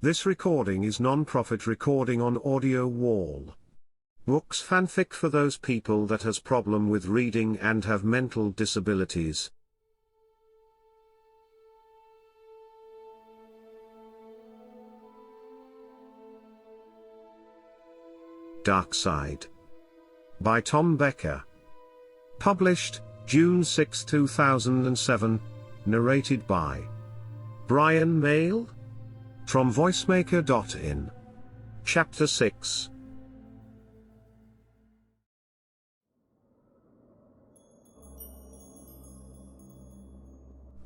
This recording is non-profit recording on Audio Wall. Books fanfic for those people that has problem with reading and have mental disabilities. Darkside by Tom Becker. Published June 6, 2007. Narrated by Brian Mail from voicemaker.in. Chapter 6.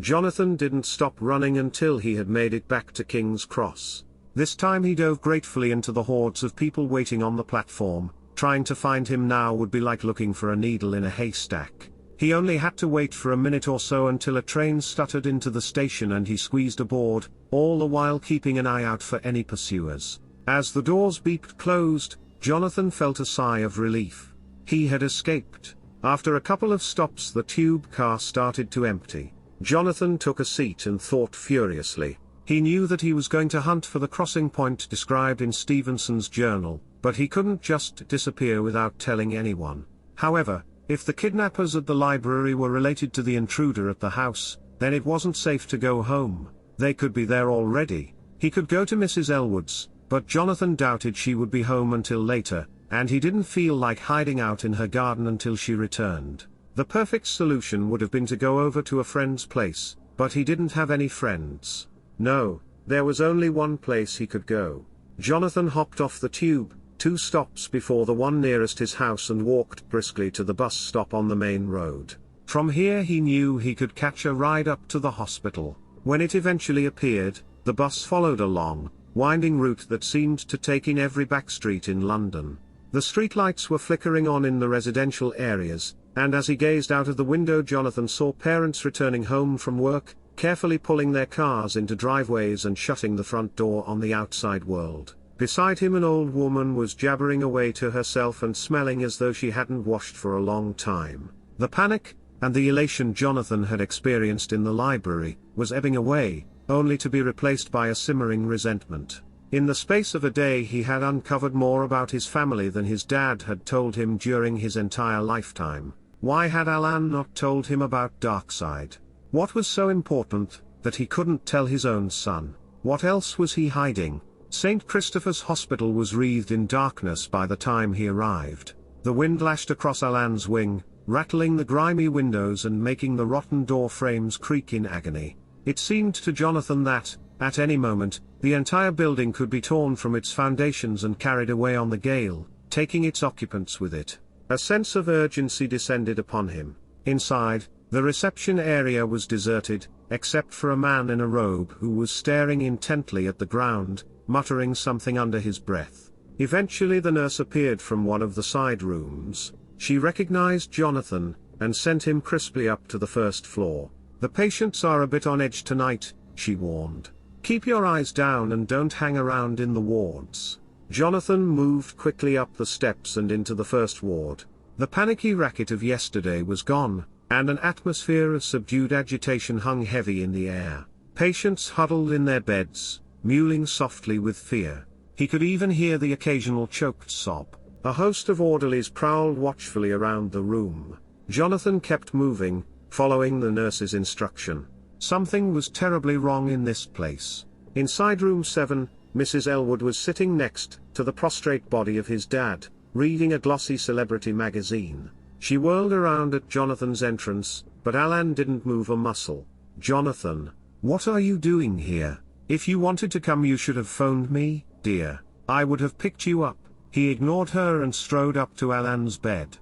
Jonathan didn't stop running until he had made it back to King's Cross. This time he dove gratefully into the hordes of people waiting on the platform. Trying to find him now would be like looking for a needle in a haystack. He only had to wait for a minute or so until a train stuttered into the station and he squeezed aboard, all the while keeping an eye out for any pursuers. As the doors beeped closed, Jonathan felt a sigh of relief. He had escaped. After a couple of stops, the tube car started to empty. Jonathan took a seat and thought furiously. He knew that he was going to hunt for the crossing point described in Stevenson's journal, but he couldn't just disappear without telling anyone. However, if the kidnappers at the library were related to the intruder at the house, then it wasn't safe to go home. They could be there already. He could go to Mrs. Elwood's, but Jonathan doubted she would be home until later, and he didn't feel like hiding out in her garden until she returned. The perfect solution would have been to go over to a friend's place, but he didn't have any friends. No, there was only one place he could go. Jonathan hopped off the tube, 2 stops before the one nearest his house, and walked briskly to the bus stop on the main road. From here he knew he could catch a ride up to the hospital. When it eventually appeared, the bus followed a long, winding route that seemed to take in every back street in London. The streetlights were flickering on in the residential areas, and as he gazed out of the window, Jonathan saw parents returning home from work, carefully pulling their cars into driveways and shutting the front door on the outside world. Beside him an old woman was jabbering away to herself and smelling as though she hadn't washed for a long time. The panic, and the elation Jonathan had experienced in the library, was ebbing away, only to be replaced by a simmering resentment. In the space of a day he had uncovered more about his family than his dad had told him during his entire lifetime. Why had Alan not told him about Darkside? What was so important that he couldn't tell his own son? What else was he hiding? St. Christopher's Hospital was wreathed in darkness by the time he arrived. The wind lashed across Alan's wing, rattling the grimy windows and making the rotten door frames creak in agony. It seemed to Jonathan that, at any moment, the entire building could be torn from its foundations and carried away on the gale, taking its occupants with it. A sense of urgency descended upon him. Inside, the reception area was deserted, except for a man in a robe who was staring intently at the ground, muttering something under his breath. Eventually the nurse appeared from one of the side rooms. She recognized Jonathan, and sent him crisply up to the first floor. "The patients are a bit on edge tonight," she warned. "Keep your eyes down and don't hang around in the wards." Jonathan moved quickly up the steps and into the first ward. The panicky racket of yesterday was gone, and an atmosphere of subdued agitation hung heavy in the air. Patients huddled in their beds, mewling softly with fear. He could even hear the occasional choked sob. A host of orderlies prowled watchfully around the room. Jonathan kept moving, following the nurse's instruction. Something was terribly wrong in this place. Inside room 7, Mrs. Elwood was sitting next to the prostrate body of his dad, reading a glossy celebrity magazine. She whirled around at Jonathan's entrance, but Alan didn't move a muscle. "Jonathan, what are you doing here? If you wanted to come you should have phoned me, dear. I would have picked you up." He ignored her and strode up to Alan's bed.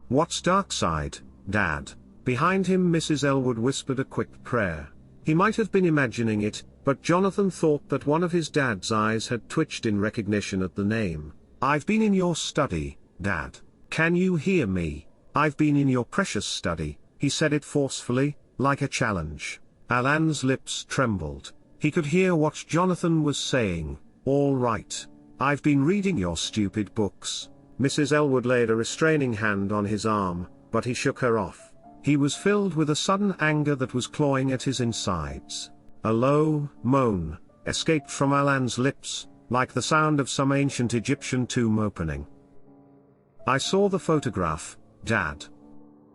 "What's Darkside, Dad?" Behind him Mrs. Elwood whispered a quick prayer. He might have been imagining it, but Jonathan thought that one of his dad's eyes had twitched in recognition at the name. "I've been in your study, Dad. Can you hear me? I've been in your precious study." He said it forcefully, like a challenge. Alan's lips trembled. He could hear what Jonathan was saying. "All right. I've been reading your stupid books." Mrs. Elwood laid a restraining hand on his arm, but he shook her off. He was filled with a sudden anger that was clawing at his insides. A low moan, escaped from Alan's lips, like the sound of some ancient Egyptian tomb opening. I saw the photograph, Dad.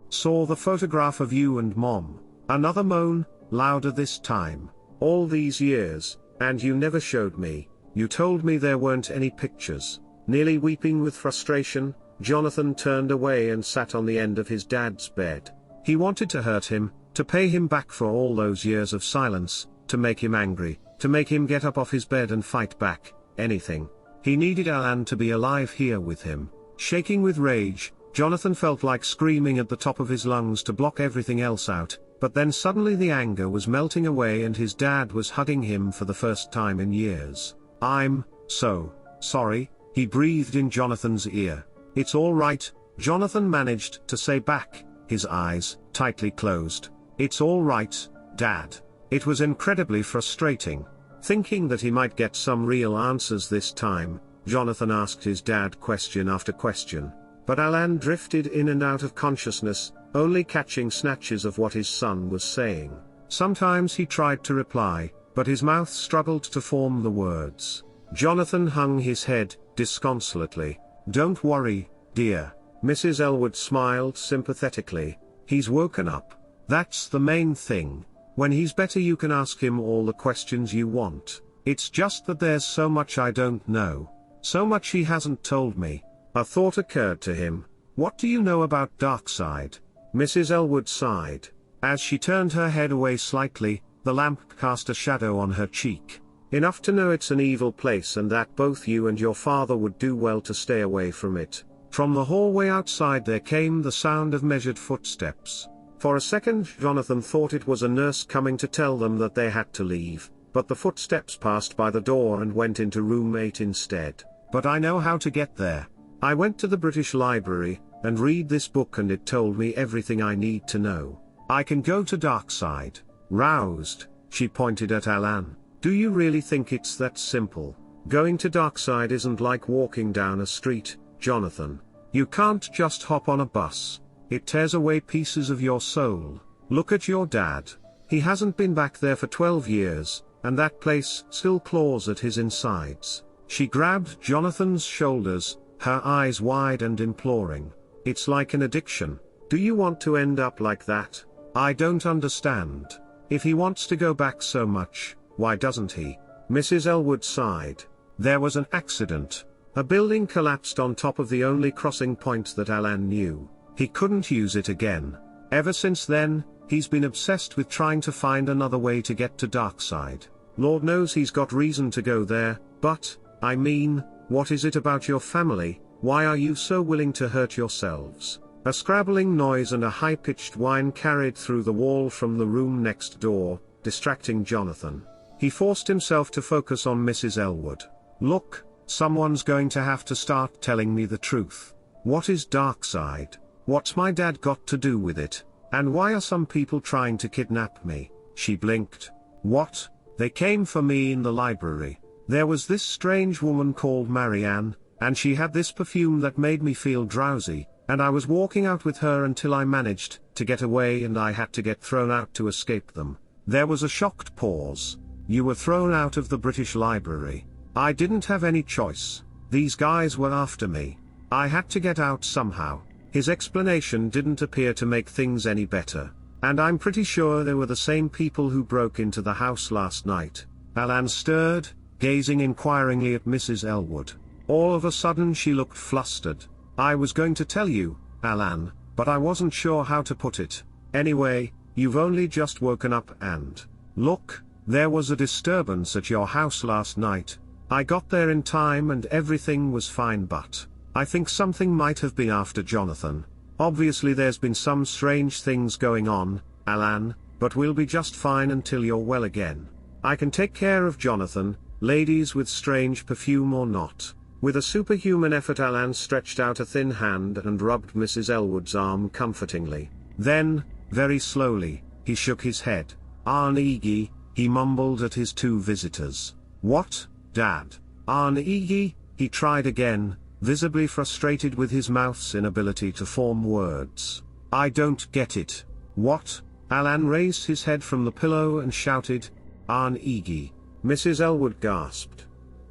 Saw the photograph of you and Mom. Another moan, louder this time. All these years, and you never showed me. You told me there weren't any pictures. Nearly weeping with frustration, Jonathan turned away and sat on the end of his dad's bed. He wanted to hurt him, to pay him back for all those years of silence, to make him angry, to make him get up off his bed and fight back, anything. He needed Alan to be alive here with him. Shaking with rage, Jonathan felt like screaming at the top of his lungs to block everything else out, but then suddenly the anger was melting away and his dad was hugging him for the first time in years. "I'm so sorry," he breathed in Jonathan's ear. "It's all right," Jonathan managed to say back, his eyes tightly closed. "It's all right, Dad." It was incredibly frustrating. Thinking that he might get some real answers this time, Jonathan asked his dad question after question. But Alan drifted in and out of consciousness, only catching snatches of what his son was saying. Sometimes he tried to reply, but his mouth struggled to form the words. Jonathan hung his head, disconsolately. "Don't worry, dear." Mrs. Elwood smiled sympathetically. "He's woken up. That's the main thing. When he's better you can ask him all the questions you want. It's just that there's so much I don't know. So much he hasn't told me." A thought occurred to him. "What do you know about Darkside?" Mrs. Elwood sighed. As she turned her head away slightly, the lamp cast a shadow on her cheek. "Enough to know it's an evil place and that both you and your father would do well to stay away from it." From the hallway outside there came the sound of measured footsteps. For a second Jonathan thought it was a nurse coming to tell them that they had to leave, but the footsteps passed by the door and went into room 8 instead. "But I know how to get there. I went to the British Library, and read this book and it told me everything I need to know. I can go to Darkside." Roused, she pointed at Alan. "Do you really think it's that simple? Going to Darkside isn't like walking down a street, Jonathan. You can't just hop on a bus. It tears away pieces of your soul. Look at your dad. He hasn't been back there for 12 years, and that place still claws at his insides." She grabbed Jonathan's shoulders, her eyes wide and imploring. "It's like an addiction. Do you want to end up like that? I don't understand. If he wants to go back so much, why doesn't he?" Mrs. Elwood sighed. "There was an accident. A building collapsed on top of the only crossing point that Alan knew. He couldn't use it again. Ever since then, he's been obsessed with trying to find another way to get to Darkside. Lord knows he's got reason to go there, but, I mean, what is it about your family? Why are you so willing to hurt yourselves?" A scrabbling noise and a high-pitched whine carried through the wall from the room next door, distracting Jonathan. He forced himself to focus on Mrs. Elwood. "Look, someone's going to have to start telling me the truth. What is Darkside? What's my dad got to do with it? And why are some people trying to kidnap me?" She blinked. "What? They came for me in the library. There was this strange woman called Marianne, and she had this perfume that made me feel drowsy, and I was walking out with her until I managed to get away and I had to get thrown out to escape them." There was a shocked pause. "You were thrown out of the British Library?" "I didn't have any choice. These guys were after me. I had to get out somehow." His explanation didn't appear to make things any better. "And I'm pretty sure they were the same people who broke into the house last night." Alan stirred, gazing inquiringly at Mrs. Elwood. All of a sudden she looked flustered. "I was going to tell you, Alan, but I wasn't sure how to put it. Anyway, you've only just woken up and... Look, there was a disturbance at your house last night. I got there in time and everything was fine, but I think something might have been after Jonathan. Obviously there's been some strange things going on, Alan, but we'll be just fine until you're well again. I can take care of Jonathan, ladies with strange perfume or not." With a superhuman effort Alan stretched out a thin hand and rubbed Mrs. Elwood's arm comfortingly. Then, very slowly, he shook his head. "Arnegi," he mumbled at his two visitors. "What, Dad? Arnegi?" He tried again, visibly frustrated with his mouth's inability to form words. "I don't get it." "What?" Alan raised his head from the pillow and shouted. "Arnegi. Mrs. Elwood gasped.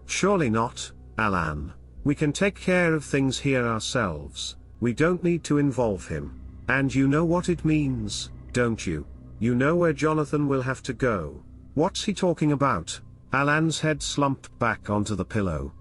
Surely not, Alan. We can take care of things here ourselves. We don't need to involve him. And you know what it means, don't you? You know where Jonathan will have to go. What's he talking about? Alan's head slumped back onto the pillow.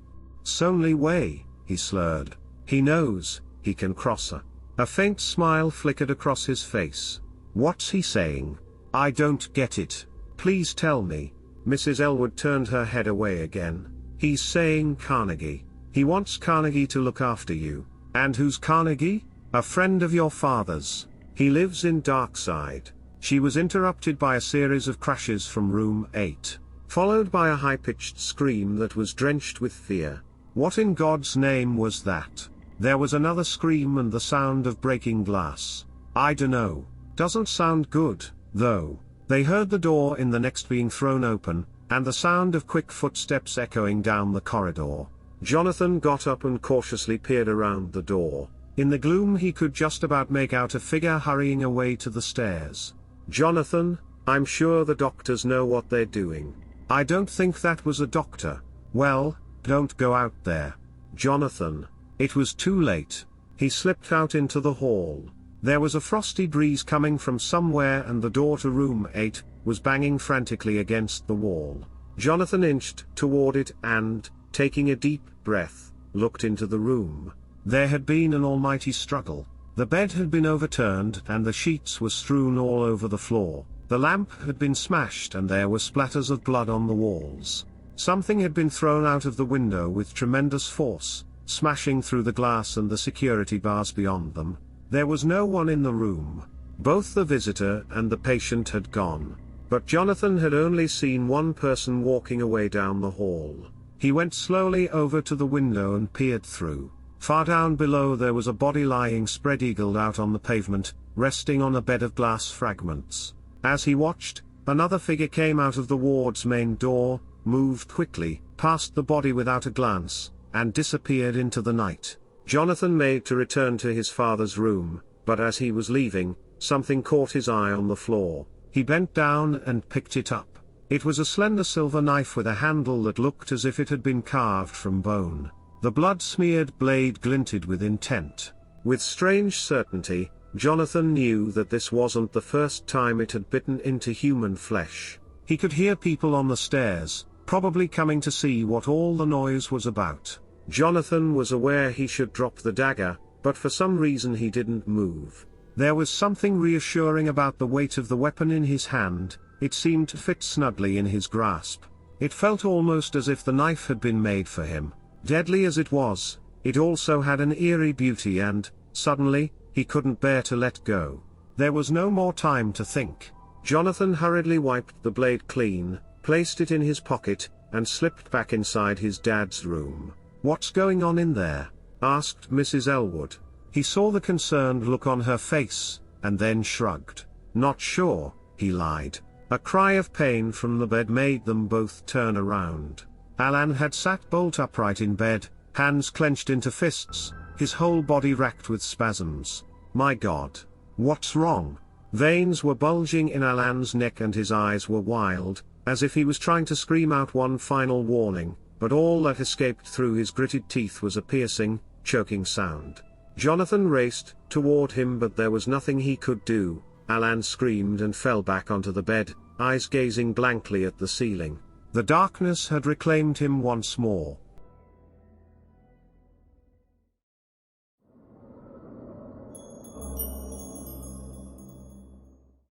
Sonly way, he slurred. He knows, he can cross her. A faint smile flickered across his face. What's he saying? I don't get it. Please tell me. Mrs. Elwood turned her head away again. He's saying Carnegie. He wants Carnegie to look after you. And who's Carnegie? A friend of your father's. He lives in Darkside. She was interrupted by a series of crashes from room 8, followed by a high-pitched scream that was drenched with fear. What in God's name was that? There was another scream and the sound of breaking glass. I dunno. Doesn't sound good, though. They heard the door in the next being thrown open, and the sound of quick footsteps echoing down the corridor. Jonathan got up and cautiously peered around the door. In the gloom he could just about make out a figure hurrying away to the stairs. Jonathan, I'm sure the doctors know what they're doing. I don't think that was a doctor. Well, don't go out there. Jonathan. It was too late. He slipped out into the hall. There was a frosty breeze coming from somewhere and the door to room 8 was banging frantically against the wall. Jonathan inched toward it and, taking a deep breath, looked into the room. There had been an almighty struggle. The bed had been overturned and the sheets were strewn all over the floor. The lamp had been smashed and there were splatters of blood on the walls. Something had been thrown out of the window with tremendous force, smashing through the glass and the security bars beyond them. There was no one in the room. Both the visitor and the patient had gone. But Jonathan had only seen one person walking away down the hall. He went slowly over to the window and peered through. Far down below there was a body lying spread-eagled out on the pavement, resting on a bed of glass fragments. As he watched, another figure came out of the ward's main door, moved quickly, past the body without a glance, and disappeared into the night. Jonathan made to return to his father's room, but as he was leaving, something caught his eye on the floor. He bent down and picked it up. It was a slender silver knife with a handle that looked as if it had been carved from bone. The blood-smeared blade glinted with intent. With strange certainty, Jonathan knew that this wasn't the first time it had bitten into human flesh. He could hear people on the stairs, probably coming to see what all the noise was about. Jonathan was aware he should drop the dagger, but for some reason he didn't move. There was something reassuring about the weight of the weapon in his hand. It seemed to fit snugly in his grasp. It felt almost as if the knife had been made for him. Deadly as it was, it also had an eerie beauty and, suddenly, he couldn't bear to let go. There was no more time to think. Jonathan hurriedly wiped the blade clean, placed it in his pocket, and slipped back inside his dad's room. "What's going on in there?" asked Mrs. Elwood. He saw the concerned look on her face, and then shrugged. "Not sure," he lied. A cry of pain from the bed made them both turn around. Alan had sat bolt upright in bed, hands clenched into fists, his whole body racked with spasms. "My God! What's wrong?" Veins were bulging in Alan's neck and his eyes were wild, as if he was trying to scream out one final warning, but all that escaped through his gritted teeth was a piercing, choking sound. Jonathan raced toward him, but there was nothing he could do. Alan screamed and fell back onto the bed, eyes gazing blankly at the ceiling. The darkness had reclaimed him once more.